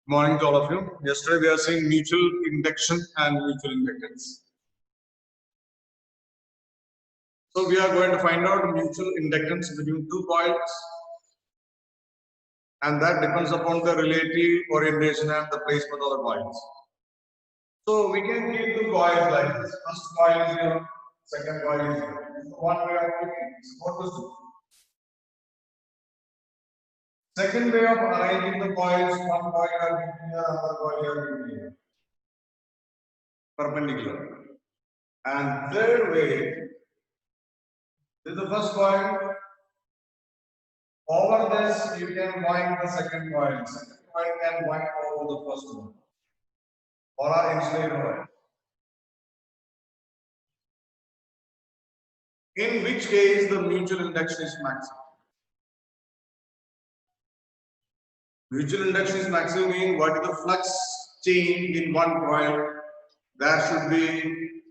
Morning to all of you. Yesterday we are seeing mutual induction and mutual inductance. So we are going to find out mutual inductance between two coils, and that depends upon the relative orientation and the placement of the coils. So we can keep two coils like this. First coil is here, second coil is here. One way of keeping support this. Second way of arranging the coils, one coil are keeping here, another coil are keeping here. Perpendicular. And third way, this is the first coil. Over this, you can wind the second coil. Second coil can wind over the first one. Or our insulator coil. In which case the mutual induction is maximum. Mutual induction is maximum means what is the flux change in one coil, that should be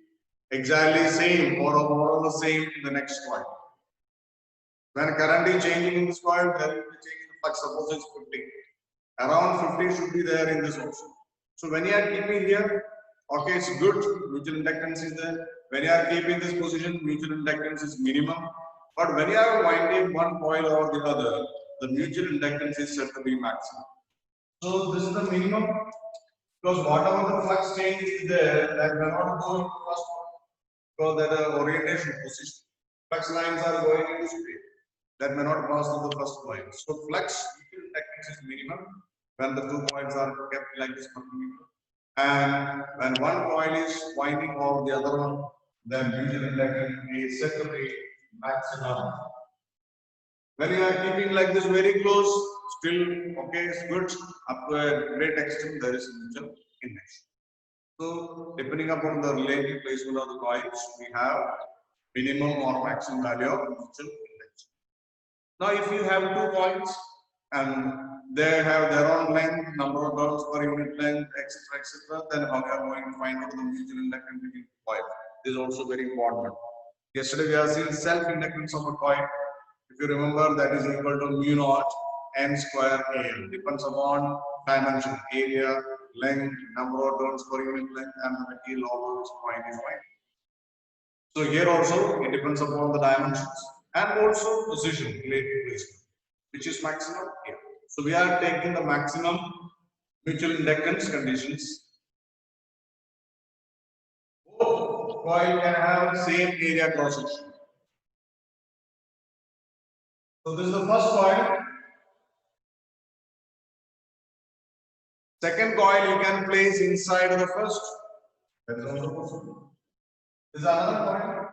exactly same or more or the same in the next coil. When current is changing in this coil, there will be changing the flux. Suppose it's 50. Around 50 should be there in this also. So when you are keeping here, okay, it's good. Mutual inductance is there. When you are keeping this position, mutual inductance is minimum. But when you are winding one coil or the other, the mutual inductance is said to be maximum. So this is the minimum, because whatever the flux change is there, that will not go into the first one, because that is orientation position. Flux lines are going into straight. That may not pass through the first coil. So flux mutual inductance is minimum when the two coils are kept like this perpendicular. And when one coil is winding over the other one, then mutual inductance is said to be maximum. When you are keeping like this very close, still okay, it's good. Up to a great extent, there is mutual induction. So depending upon the relative placement of the coils, we have minimum or maximum value of mutual induction. Now, if you have two coils and they have their own length, number of turns per unit length, etc., then how we are going to find out the mutual inductance between coils. This is also very important. Yesterday we have seen self-inductance of a coil. If you remember, that is equal to mu naught n square Al. Depends upon dimension, area, length, number of turns per unit length, and the material over which coil is winding. So here also it depends upon the dimensions and also position, relative placement, which is maximum here. So we are taking the maximum mutual inductance conditions. Both coil can have same area cross section. So this is the first coil. Second coil you can place inside the first. That is also possible. This is another coil.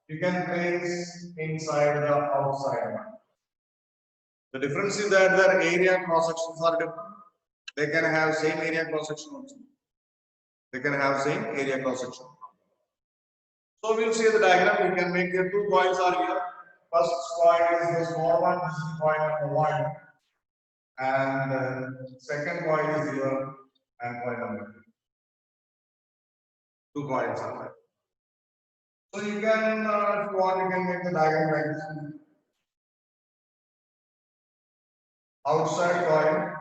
You can place inside the outside one. The difference is that their area cross sections are different. They can have same area cross section also. They can have same area cross section. So we'll see the diagram. You can make here two coils are here. First coil is the small one. This is coil number 1. And second coil is here and coil number 2. Two coils are there. So you can, if you want, you can make the diagram like this. Outside coil.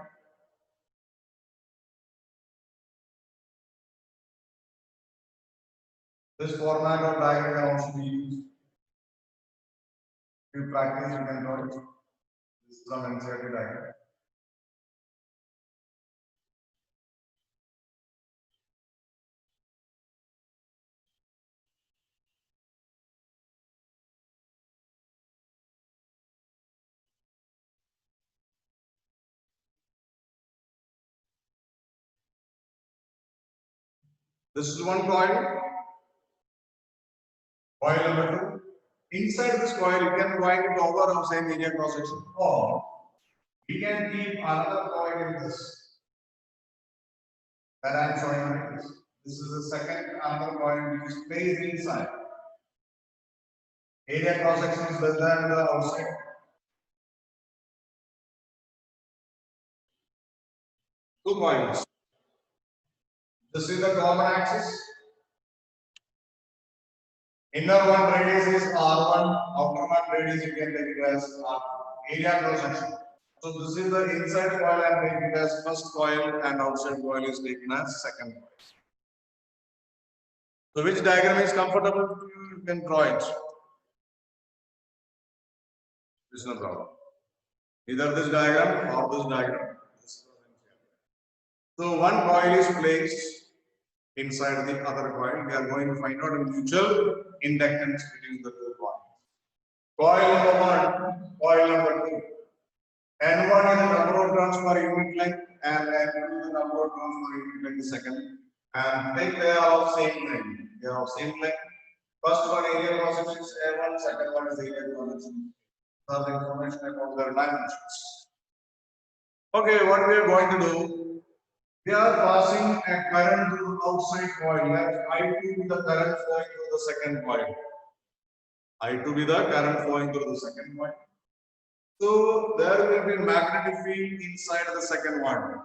This format of diagram can also be used. If you practice, you can draw it. This is some NCERT diagram. This is one coil. Coil number 2. Inside this coil, you can wind it over of same area cross section, or we can keep another coil in this. That I am showing like this. This is the second another coil which is placed inside. Area cross section is less than the outside. Two coils. This is the common axis. Inner one radius is R1, outer one radius you can take it as R2. Area cross section. So this is the inside coil and taken as first coil, and outside coil is taken as second coil. So which diagram is comfortable to you? You can draw it. This is no problem. Either this diagram or this diagram. So one coil is placed inside the other coil. We are going to find out a mutual inductance between the two coils. Coil number one, coil number two. N1 is the number of turns per unit length, and N2 is the number of turns per unit length second. And think they are of same length. They are of same length. First one area cross section is A1, second one is area cross section. Some information about their dimensions. Okay, what we are going to do? We are passing a current through outside coil. Let I2 be the current flowing through the second coil. I2 be the current flowing through the second coil. So there will be magnetic field inside the second one.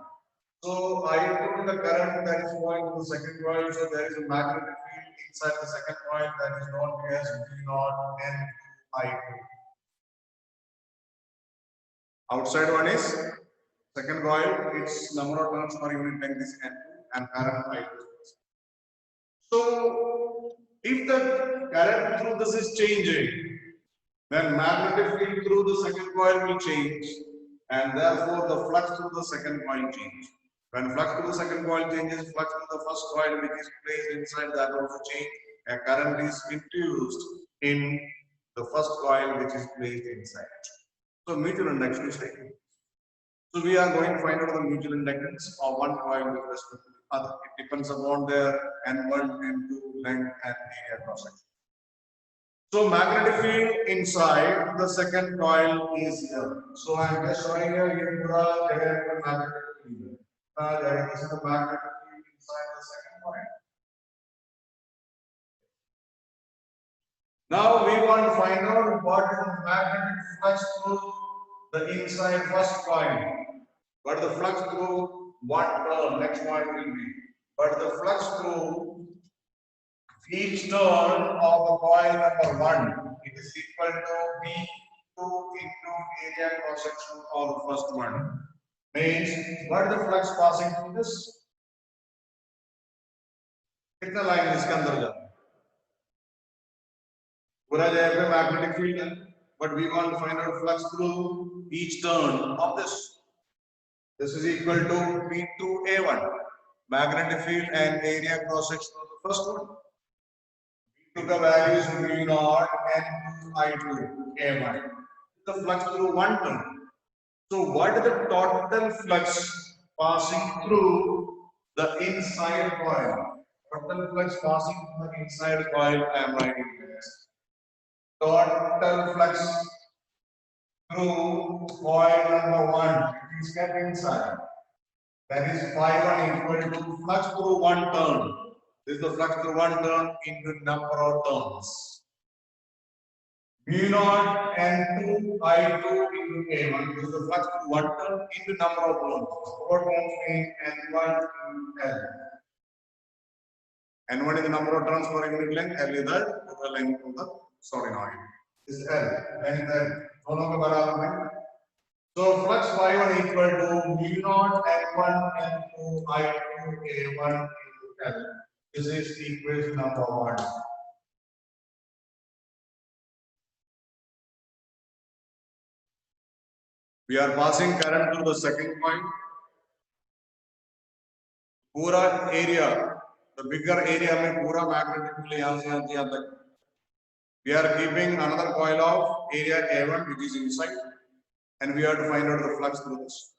So I2 is the current that is flowing through the second coil. So there is a magnetic field inside the second coil that is known as V0 N I2. Outside one is second coil. Its number of turns per unit length is N2 and current I2. So if the current through this is changing, then magnetic field through the second coil will change, and therefore the flux through the second coil change. When flux through the second coil changes, flux through the first coil which is placed inside that also change. A current is induced in the first coil which is placed inside. So mutual induction is taken. So we are going to find out the mutual inductance of one coil with respect to the other. It depends upon their N1, N2 length and area cross section. So magnetic field inside the second coil is here. So I am just showing you here the magnetic field. This is the magnetic field inside the second coil. Now we want to find out what is the magnetic flux through the inside first coil. What is the flux through one turn? Next point will be. But the flux through each turn of the coil number 1, it is equal to V2 into area cross section of the first one. Means what is the flux passing through this? कितना line इसके अंदर जाता है? पूरा जाएगा magnetic field, but we want to find out flux through each turn of this. This is equal to V2A1, magnetic field and area cross section of the first one. To the values V0 and I2 A1. The flux through one turn. So what is the total flux passing through the inside coil? Total flux passing through the inside coil, I am writing this. Total flux through coil number 1, it is kept inside. That is phi1 equal to flux through one turn. This is the flux through one turn into number of turns. V0 and 2 I2 into A1. This is the flux through one turn into number of turns. What turns mean N1 into L. N1 is the number of turns per unit length, L is the length of the solenoid. This is L. Length L. So flux phi1 equal to V0 N1 N2 I2 A1 into L. This is equation number 1. We are passing current through the second coil. Pura area, the bigger area में पूरा magnetic field यहाँ से यहाँ तक. We are keeping another coil of area A1 which is inside, and we have to find out the flux through this.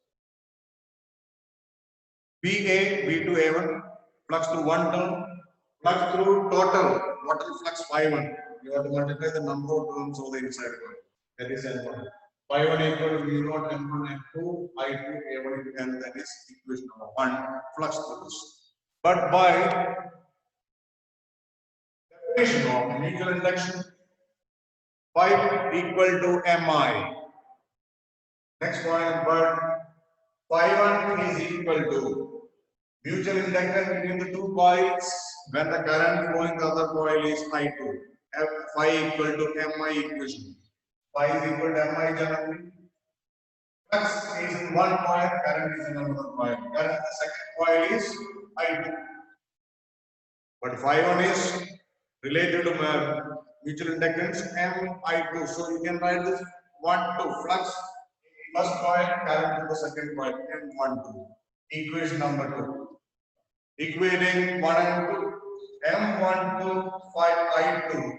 VA, V2, A1, flux through one turn, flux through total flux phi1. You have to multiply the number of turns of the inside coil. That is N1. Phi1 equal to V0 N1 N2 I2 A1 and that is equation number 1, flux through this. But by definition of mutual induction, phi equal to Mi. Next point, but phi1 is equal to mutual inductance between the two coils when the current flowing the other coil is I2. Phi equal to Mi equation. Phi is equal to Mi generally. Flux is in one coil, current is in another coil. Current, the second coil is I2. But phi 1 is related to mutual inductance Mi2. So you can write this 1, 2 flux first coil, current to the second coil, M1, 2. Equation number 2. Equating 1 and 2, M12 phi I2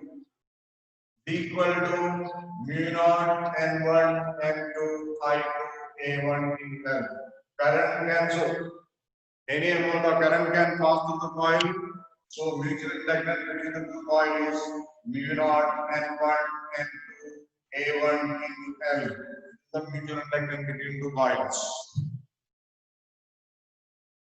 equal to mu naught N1 N2 I2 A1 in L. Current cancel. Any amount of current can pass through the coil. So mutual inductance between the two coils is mu naught N1 N2 A1 into L. The mutual inductance between two coils.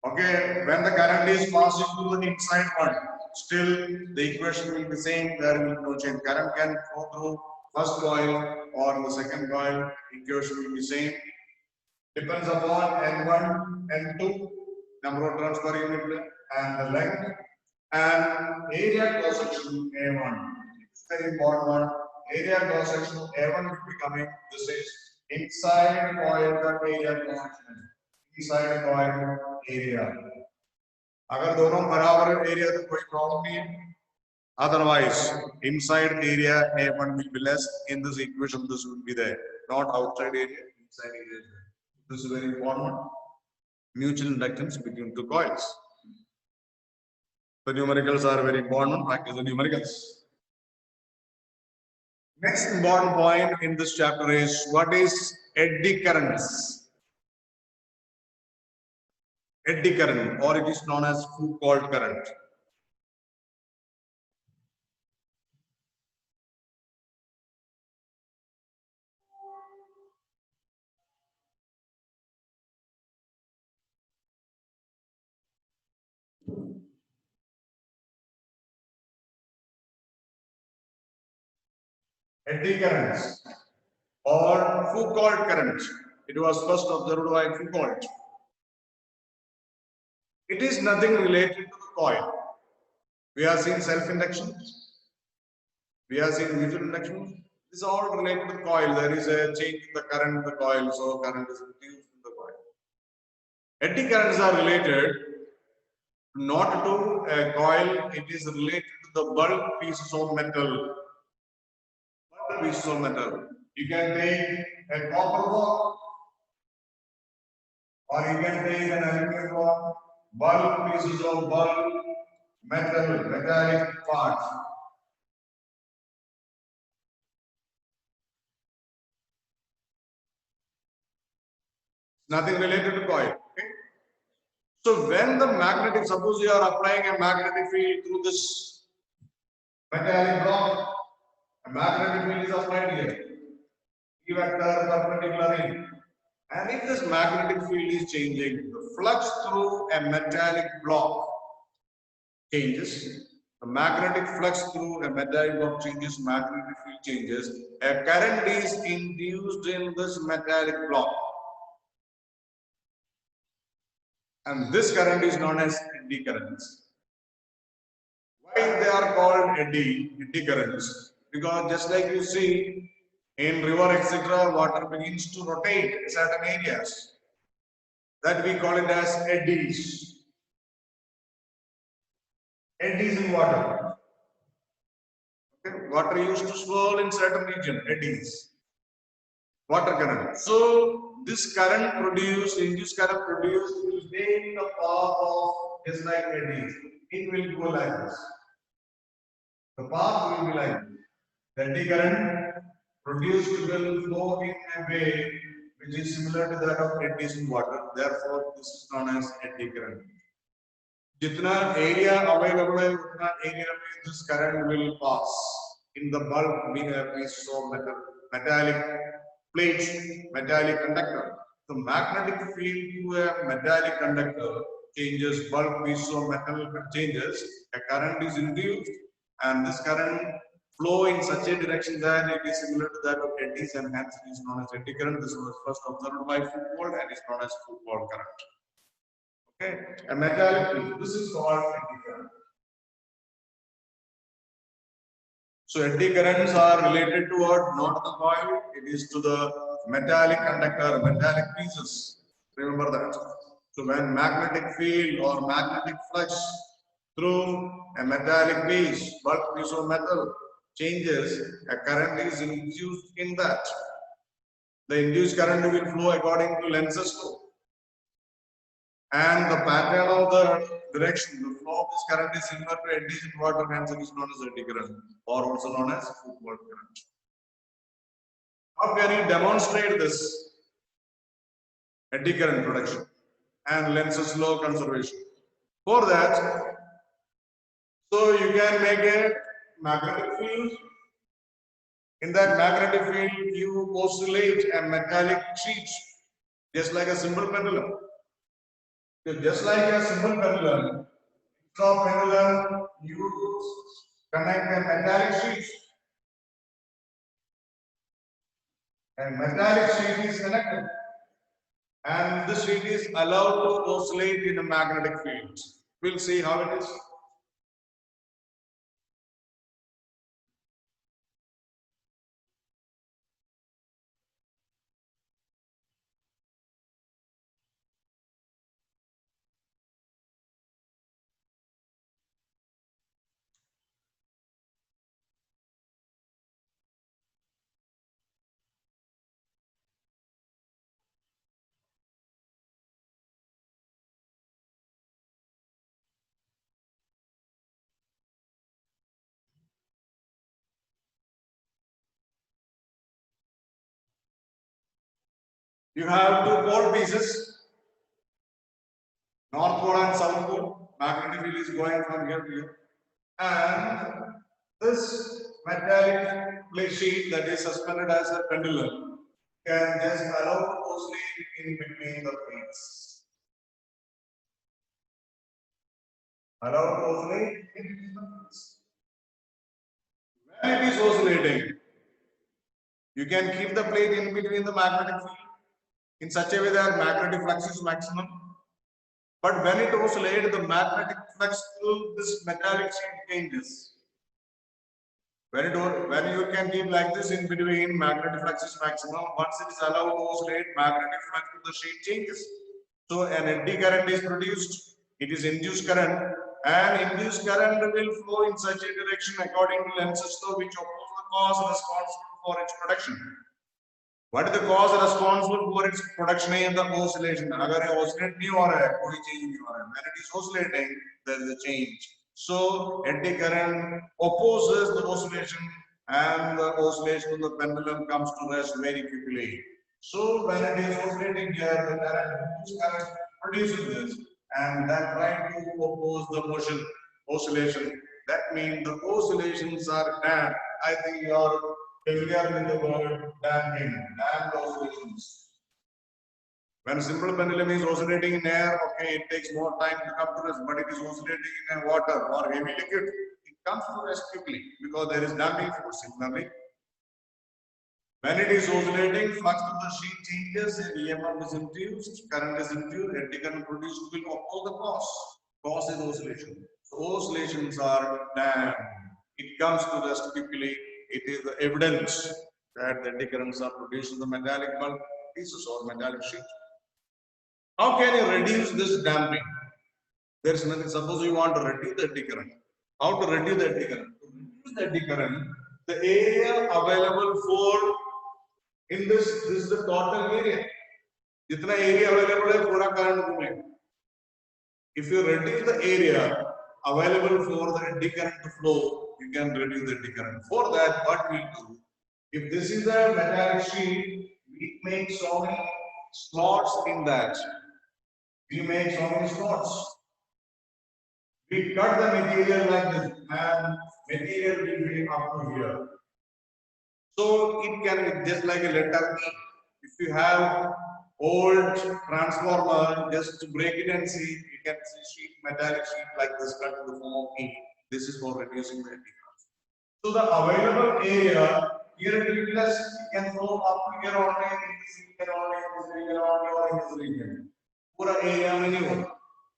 Okay, when the current is passing through the inside one, still the equation will be same. There will be no change. Current can go through first coil or the second coil. Equation will be same. Depends upon N1, N2, number of turns per unit, and the length and area cross section A1. It's very important one. Area cross section A1 will be coming. This is inside coil the area cross section. Inside coil area. अगर दोनों बराबर area तो कोई problem नहीं है. Otherwise, inside area A1 will be less. In this equation, this will be there. Not outside area, inside area. This is very important. Mutual inductance between two coils. The numericals are very important. Practice the numericals. Next important point in this chapter is what is eddy currents. Eddy current, or it is known as Foucault current. Eddy currents or Foucault current. It was first observed by Foucault. It is nothing related to the coil. We have seen self-induction. We have seen mutual induction. This is all related to the coil. There is a change in the current in the coil, so current is reduced in the coil. Eddy currents are related not to a coil. It is related to the bulk pieces of metal. Bulk pieces of metal. You can take a copper rod, or you can take an aluminum rod. Bulk pieces of bulk metallic parts. Nothing related to coil. Okay? So when the magnetic, suppose you are applying a magnetic field through this metallic block, a magnetic field is applied here. E vector perpendicularly. And if this magnetic field is changing, the flux through a metallic block changes. The magnetic flux through a metallic block changes, magnetic field changes. A current is induced in this metallic block. And this current is known as eddy currents. Why they are called eddy currents? Because just like you see in river, etc., water begins to rotate in certain areas. That we call it as eddies. Eddies in water. Okay. Water used to swirl in certain region, eddies. Water current. So this current produced, induced current produced will take the path of just like eddies. It will go like this. The path will be like this. The eddy current produced will flow in a way which is similar to that of eddies in water. Therefore, this is known as eddy current. जितना area available है उतना area में this current will pass in the bulk piece of metallic plates, metallic conductor. The magnetic field to a metallic conductor changes, bulk piece of metal changes, a current is induced, and this current flow in such a direction that it is similar to that of eddies, and hence it is known as eddy current. This was first observed by Foucault and is known as Foucault current. Okay, a metallic field. This is called eddy current. So eddy currents are related to what? Not the coil. It is to the metallic conductor, metallic pieces. Remember that. So when magnetic field or magnetic flux through a metallic piece, bulk piece of metal changes, a current is induced in that. The induced current will flow according to Lenz's law. And the pattern of the direction, the flow of this current is similar to eddies in water, hence it is known as eddy current, or also known as football current. How can you demonstrate this eddy current production and Lenz's law conservation? For that, so you can make a magnetic field. In that magnetic field, you oscillate a metallic sheet, just like a simple pendulum. So just like a simple pendulum, from pendulum, you connect a metallic sheet. And metallic sheet is connected. And this sheet is allowed to oscillate in a magnetic field. We'll see how it is. You have two pole pieces, North Pole and South Pole. Magnetic field is going from here to here. And this metallic plate sheet that is suspended as a pendulum can just allow to oscillate in between the plates. Allow to oscillate in between the plates. When it is oscillating, you can keep the plate in between the magnetic field in such a way that magnetic flux is maximum. But when it oscillates, the magnetic flux through this metallic sheet changes. When you can keep like this in between, magnetic flux is maximum. Once it is allowed to oscillate, magnetic flux to the sheet changes. So an eddy current is produced. It is induced current, and induced current will flow in such a direction according to Lenz's law, which oppose the cause responsible for its production. What is the cause responsible for its production in the oscillation? अगर ये oscillate नहीं हो रहा है, कोई change नहीं हो रहा है. When it is oscillating, there is a change. So eddy current opposes the oscillation, and the oscillation of the pendulum comes to rest very quickly. So when it is oscillating here, the current produces this, and that trying to oppose the motion oscillation. That means the oscillations are damped. I think you are familiar with the word damping, damped oscillations. When a simple pendulum is oscillating in air, okay, it takes more time to come to rest, but it is oscillating in water or heavy liquid, it comes to rest quickly because there is damping force. Similarly, when it is oscillating, flux of the sheet changes, EMF is induced, current is induced, eddy current produced will oppose the cause. Cause is oscillation. So oscillations are damped. It comes to rest quickly. It is the evidence that the eddy currents are produced in the metallic bulk pieces or metallic sheet. How can you reduce this damping? There is nothing. Suppose you want to reduce the eddy current. How to reduce the eddy current? To reduce the eddy current, the area available for in this is the total area. Jitna area available hai, pura current घूमेगा. If you reduce the area available for the eddy current to flow, you can reduce the eddy current. For that, what we'll do? If this is a metallic sheet, we make so many slots in that. We make so many slots. We cut the material like this, and material will be up to here. So it can be just like a letter E. If you have old transformer, just to break it and see, you can see sheet, metallic sheet like this cut in the form of E. This is for reducing the eddy current. So the available area here it will be less. You can flow up to here only, in this region only, in this region only, or in this region. Pura area minimum.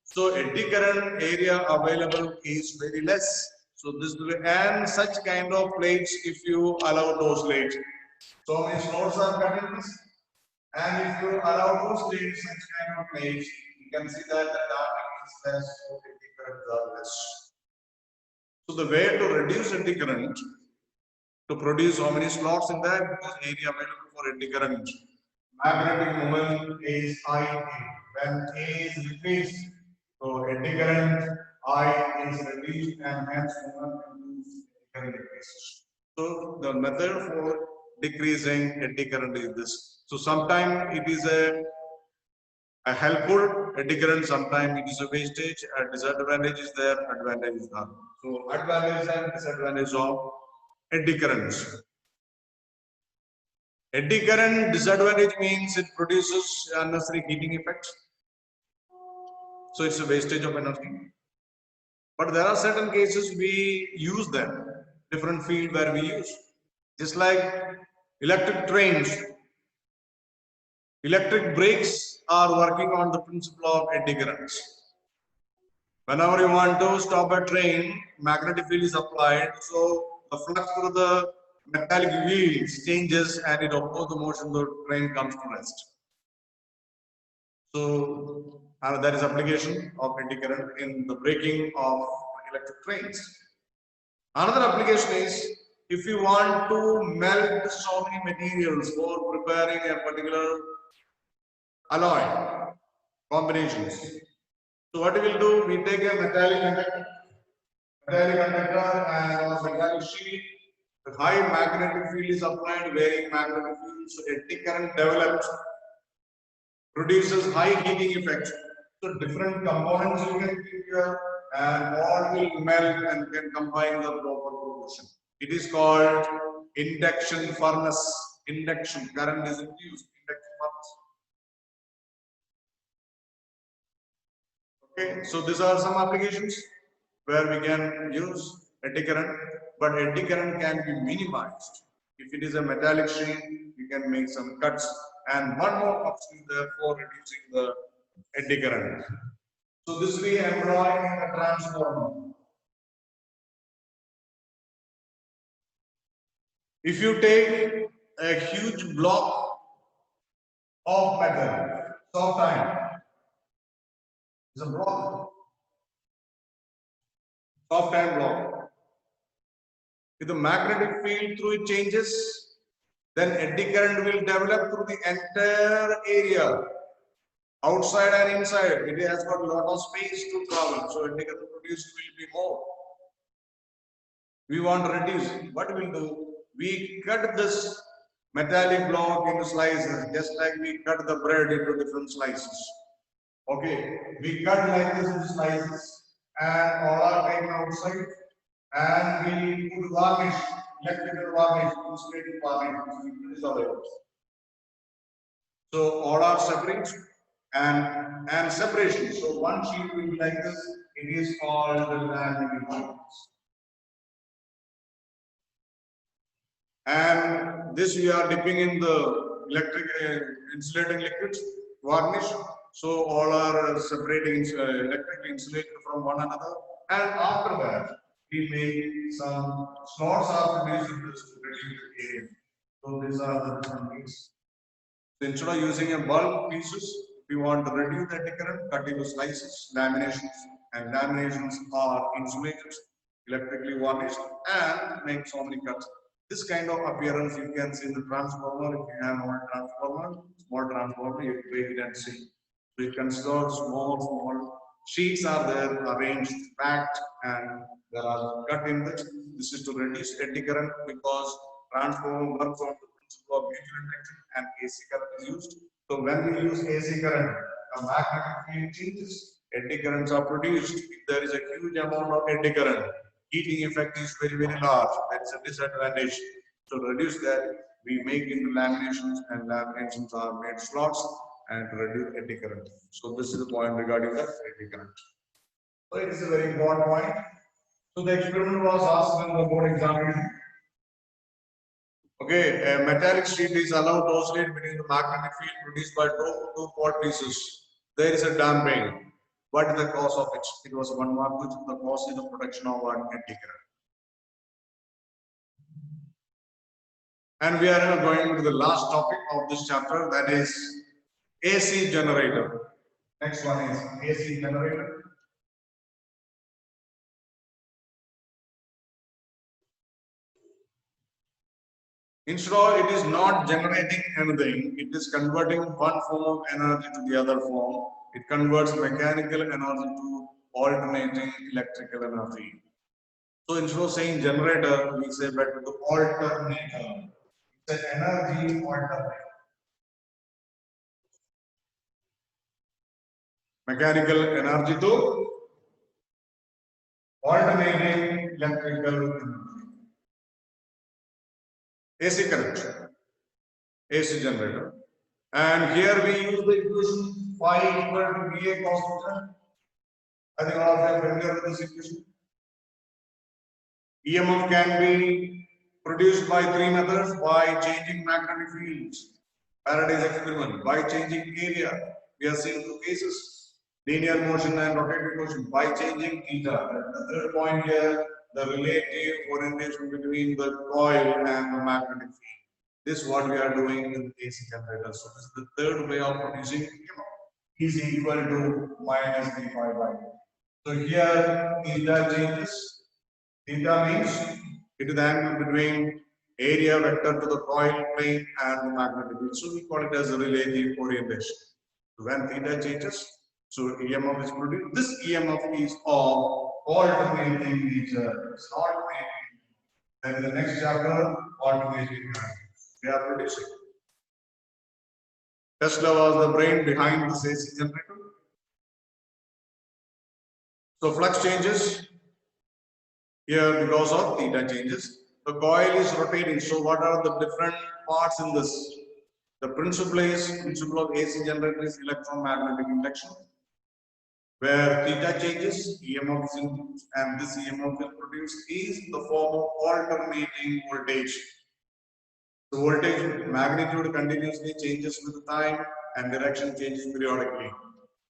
So eddy current area available is very less. So this and such kind of plates, if you allow to oscillate, so many slots are cut in this. And if you allow to stay in such kind of place, you can see that the data is less, so eddy currents are less. So the way to reduce eddy current, to produce how many slots in that area available for eddy current. Magnetic moment is IA. When A is decreased, so eddy current I is reduced and hence moment induced eddy current decreases. So the method for decreasing eddy current is this. So sometimes it is a helpful eddy current, sometimes it is a wastage, a disadvantage is there, advantage is none. So advantage and disadvantage of eddy currents. Eddy current disadvantage means it produces unnecessary heating effects. So it's a wastage of energy. But there are certain cases we use them, different field where we use. Just like electric trains, electric brakes are working on the principle of eddy currents. Whenever you want to stop a train, magnetic field is applied, so the flux through the metallic wheels changes and it opposes the motion, the train comes to rest. So that is application of eddy current in the braking of electric trains. Another application is if you want to melt so many materials for preparing a particular alloy combinations. So what we will do, we take a metallic conductor and a metallic sheet. The high magnetic field is applied, varying magnetic field, so eddy current develops, produces high heating effect. So different components you can keep here and all will melt and can combine the proper proportion. It is called induction furnace. Induction current is induced. Induction furnace. Okay, so these are some applications where we can use eddy current, but eddy current can be minimized. If it is a metallic sheet, you can make some cuts, and one more option there for reducing the eddy current. So this we employ in a transformer. If you take a huge block of metal, soft iron, is a block, soft iron block. If the magnetic field through it changes, then eddy current will develop through the entire area, outside and inside. It has got a lot of space to travel, so eddy current produced will be more. We want to reduce. What we'll do? We cut this metallic block into slices, just like we cut the bread into different slices. Okay, we cut like this into slices, and all are taken outside, and we put varnish, electrical varnish, insulated varnish. So all are separate and separation. So one sheet will be like this. It is called the laminate. And this we are dipping in the electric insulating liquids varnish, so all are separating electrically insulated from one another, and after that we make some slots are produced in this to reduce the area. So these are the different things. So instead of using a bulk pieces, if you want to reduce the eddy current, cut into slices, laminations, and laminations are insulated, electrically varnished, and make so many cuts. This kind of appearance you can see in the transformer. If you have one small transformer, you wait and see. So you consider small sheets are there, arranged, packed, and there are cut in this. This is to reduce eddy current because transformer works on the principle of mutual induction and AC current is used. So when we use AC current, the magnetic field changes, eddy currents are produced. If there is a huge amount of eddy current, heating effect is very, very large. That's a disadvantage. To reduce that, we make into laminations, and laminations are made slots and to reduce eddy current. So this is the point regarding the eddy current. So it is a very important point. So the experiment was asked in the board examination. Okay, a metallic sheet is allowed to oscillate between the magnetic field produced by two pole pieces. There is a damping. What is the cause of it? It was one mark, which the cause is the production of eddy current. And we are now going to the last topic of this chapter, that is AC generator. Next one is AC generator. Instead of it is not generating anything, it is converting one form of energy to the other form. It converts mechanical energy to alternating electrical energy. So instead of saying generator, we say better to alternator. It's an energy alternator. Mechanical energy to alternating electrical energy. AC current, AC generator. And here we use the equation phi equal to VA cos theta. I think all of you are familiar with this equation. EMF can be produced by three methods: by changing magnetic fields, Faraday's experiment; by changing area, we have seen two cases, linear motion and rotating motion; by changing theta. The third point here, the relative orientation between the coil and the magnetic field. This is what we are doing with AC generator. So this is the third way of producing EMF. Is equal to minus d phi by d. So here theta changes. Theta means it is the angle between area vector to the coil plane and the magnetic field. So we call it as a relative orientation. So when theta changes, so EMF is produced. This EMF is of alternating nature. It's alternating. Then in the next chapter, alternating we are producing. Tesla was the brain behind this AC generator. So flux changes here because of theta changes. The coil is rotating. So what are the different parts in this? The principle of AC generator is electromagnetic induction, where theta changes, EMF is induced, and this EMF will produce is the form of alternating voltage. The voltage magnitude continuously changes with time and direction changes periodically,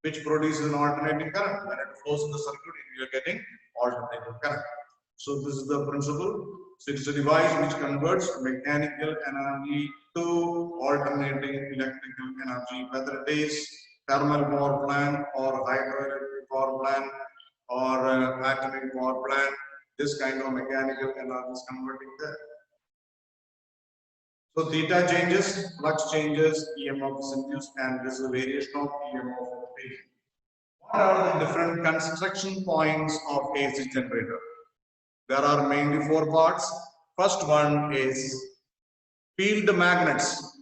which produces an alternating current. When it flows in the circuit, you are getting alternating current. So this is the principle. So it's a device which converts mechanical energy to alternating electrical energy, whether it is thermal power plant or hydroelectric power plant or atomic power plant. This kind of mechanical energy is converting there. So theta changes, flux changes, EMF is induced, and this is a variation of EMF rotation. What are the different construction points of AC generator? There are mainly four parts. First one is field magnets.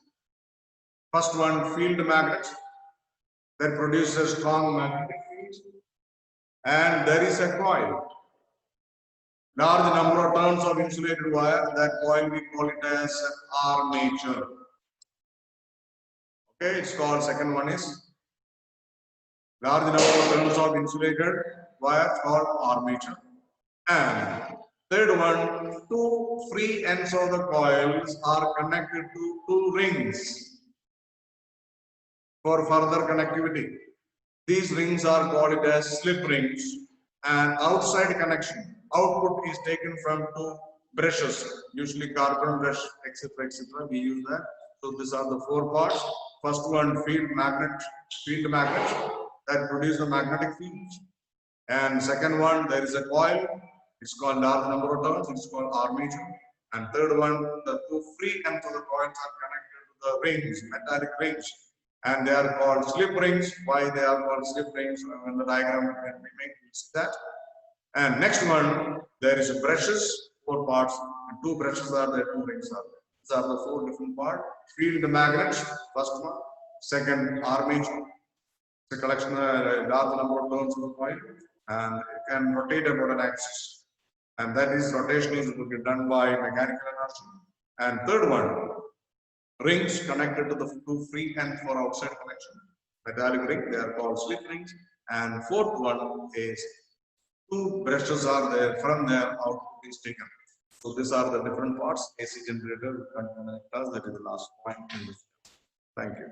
First one, field magnet that produces strong magnetic field, and there is a coil. Large number of turns of insulated wire. That coil we call it as armature. Okay, it's called. Second one is large number of turns of insulated wire called armature. And third one, two free ends of the coils are connected to two rings for further connectivity. These rings are called as slip rings, and outside connection, output is taken from two brushes, usually carbon brush, etc., etc. We use that. So these are the four parts. First one, field magnet that produce the magnetic field. And second one, there is a coil. It's called large number of turns. It's called armature. And third one, the two free ends of the coils are connected to the rings, metallic rings, and they are called slip rings. Why they are called slip rings? When the diagram can be made, you see that. And next one, there is a brushes, four parts, and two brushes are there, two rings are there. These are the four different parts. Field magnets, first one. Second, armature. It's a collection of large number of turns of the coil, and it can rotate about an axis. And that is rotation is done by mechanical energy. And third one, rings connected to the two free ends for outside connection. Metallic ring, they are called slip rings. And fourth one is two brushes are there, from there output is taken. So these are the different parts. AC generator, that is the last point in this. Thank you.